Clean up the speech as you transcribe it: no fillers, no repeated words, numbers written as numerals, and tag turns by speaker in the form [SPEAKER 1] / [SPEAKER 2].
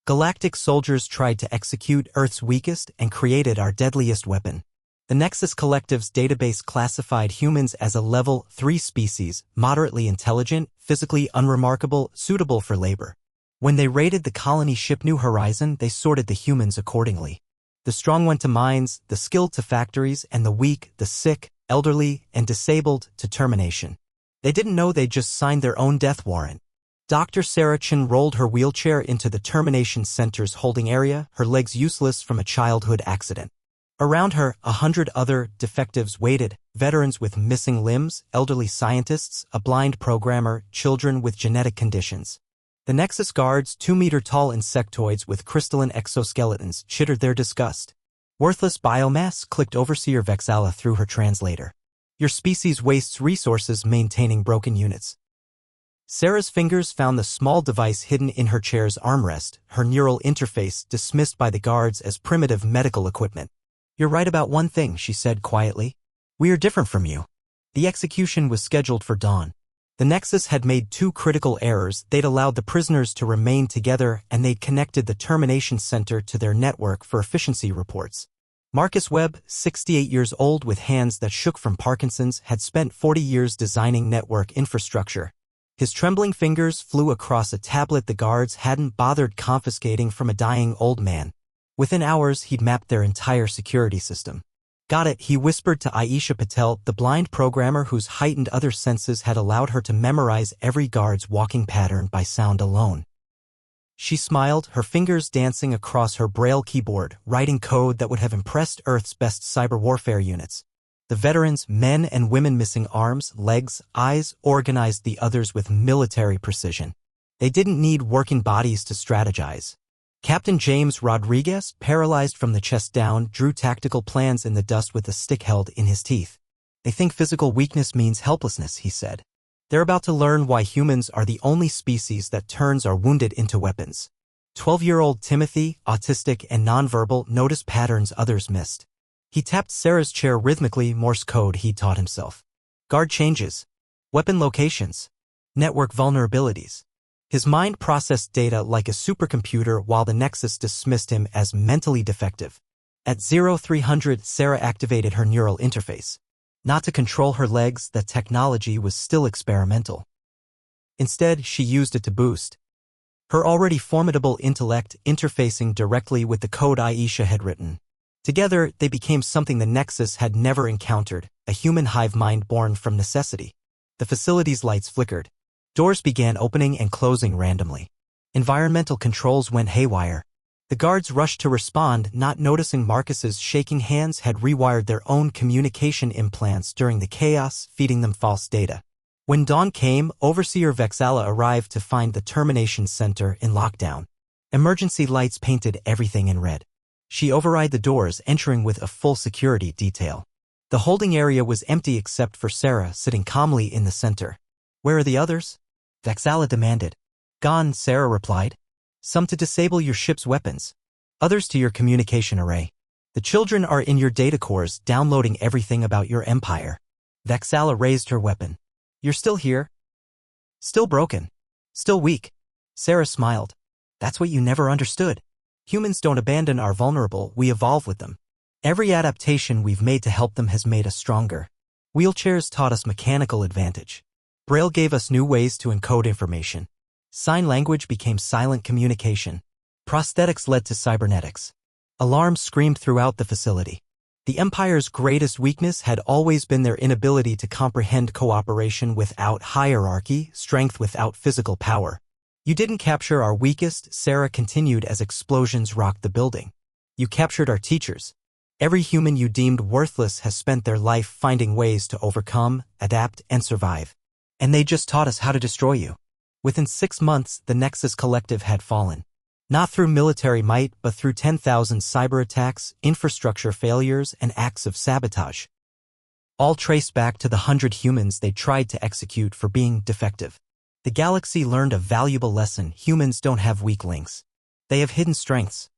[SPEAKER 1] Galactic soldiers tried to execute Earth's weakest and created our deadliest weapon. The Nexus Collective's database classified humans as a Level 3 species, moderately intelligent, physically unremarkable, suitable for labor. When they raided the colony ship New Horizon, they sorted the humans accordingly. The strong went to mines, the skilled to factories, and the weak, the sick, elderly, and disabled to termination. They didn't know they'd just signed their own death warrant. Dr. Sarah Chin rolled her wheelchair into the termination center's holding area, her legs useless from a childhood accident. Around her, 100 other defectives waited, veterans with missing limbs, elderly scientists, a blind programmer, children with genetic conditions. The Nexus guards, 2-meter-tall insectoids with crystalline exoskeletons, chittered their disgust. Worthless biomass, clicked Overseer Vexala through her translator. Your species wastes resources maintaining broken units. Sarah's fingers found the small device hidden in her chair's armrest, her neural interface dismissed by the guards as primitive medical equipment. You're right about one thing, she said quietly. We are different from you. The execution was scheduled for dawn. The Nexus had made 2 critical errors. They'd allowed the prisoners to remain together, and they'd connected the termination center to their network for efficiency reports. Marcus Webb, 68 years old with hands that shook from Parkinson's, had spent 40 years designing network infrastructure. His trembling fingers flew across a tablet the guards hadn't bothered confiscating from a dying old man. Within hours, he'd mapped their entire security system. Got it, he whispered to Aisha Patel, the blind programmer whose heightened other senses had allowed her to memorize every guard's walking pattern by sound alone. She smiled, her fingers dancing across her braille keyboard, writing code that would have impressed Earth's best cyber warfare units. The veterans, men and women missing arms, legs, eyes, organized the others with military precision. They didn't need working bodies to strategize. Captain James Rodriguez, paralyzed from the chest down, drew tactical plans in the dust with a stick held in his teeth. They think physical weakness means helplessness, he said. They're about to learn why humans are the only species that turns our wounded into weapons. 12-year-old Timothy, autistic and nonverbal, noticed patterns others missed. He tapped Sarah's chair rhythmically, Morse code he taught himself. Guard changes. Weapon locations. Network vulnerabilities. His mind processed data like a supercomputer while the Nexus dismissed him as mentally defective. At 0300, Sarah activated her neural interface. Not to control her legs, that technology was still experimental. Instead, she used it to boost her already formidable intellect, interfacing directly with the code Aisha had written. Together, they became something the Nexus had never encountered, a human hive mind born from necessity. The facility's lights flickered. Doors began opening and closing randomly. Environmental controls went haywire. The guards rushed to respond, not noticing Marcus's shaking hands had rewired their own communication implants during the chaos, feeding them false data. When dawn came, Overseer Vexala arrived to find the termination center in lockdown. Emergency lights painted everything in red. She override the doors, entering with a full security detail. The holding area was empty except for Sarah, sitting calmly in the center. Where are the others? Vexala demanded. Gone, Sarah replied. Some to disable your ship's weapons. Others to your communication array. The children are in your data cores, downloading everything about your empire. Vexala raised her weapon. You're still here? Still broken. Still weak. Sarah smiled. That's what you never understood. Humans don't abandon our vulnerable, we evolve with them. Every adaptation we've made to help them has made us stronger. Wheelchairs taught us mechanical advantage. Braille gave us new ways to encode information. Sign language became silent communication. Prosthetics led to cybernetics. Alarms screamed throughout the facility. The Empire's greatest weakness had always been their inability to comprehend cooperation without hierarchy, strength without physical power. You didn't capture our weakest, Sarah continued as explosions rocked the building. You captured our teachers. Every human you deemed worthless has spent their life finding ways to overcome, adapt, and survive. And they just taught us how to destroy you. Within 6 months, the Nexus Collective had fallen. Not through military might, but through 10,000 cyber attacks, infrastructure failures, and acts of sabotage. All traced back to the 100 humans they tried to execute for being defective. The galaxy learned a valuable lesson: humans don't have weak links. They have hidden strengths.